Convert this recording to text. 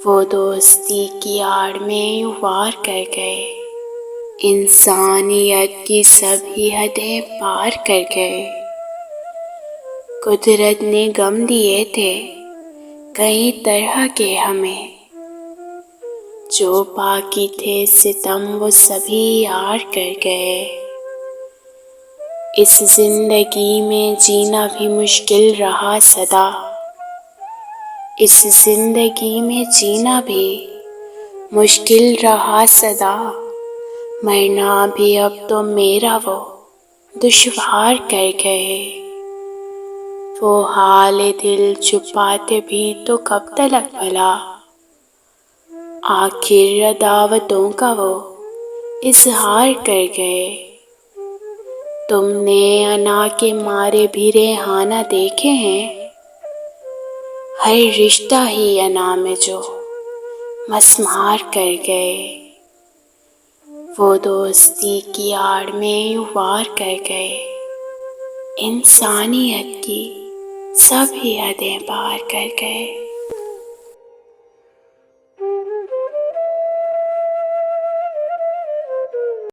वो दोस्ती की आड़ में यूं वार कर गए, इंसानियत की सभी हदें पार कर गए। कुदरत ने गम दिए थे कई तरह के हमें, जो बाकी थे सितम वो सभी यार कर गए। इस जिंदगी में जीना भी मुश्किल रहा सदा, इस जिंदगी में जीना भी मुश्किल रहा सदा। मरना भी अब तो मेरा वो दुश्वार कर गए। वो हाल दिल छुपाते भी तो कब तलक भला, आखिर अदावतों का वो इजहार कर गए। तुमने अना के मारे भी रेहाना देखे हैं, हर रिश्ता ही अना में जो मस्मार कर गए। वो दोस्ती की आड़ में यूं वार कर गए, इंसानियत की सभी हदें पार कर गए।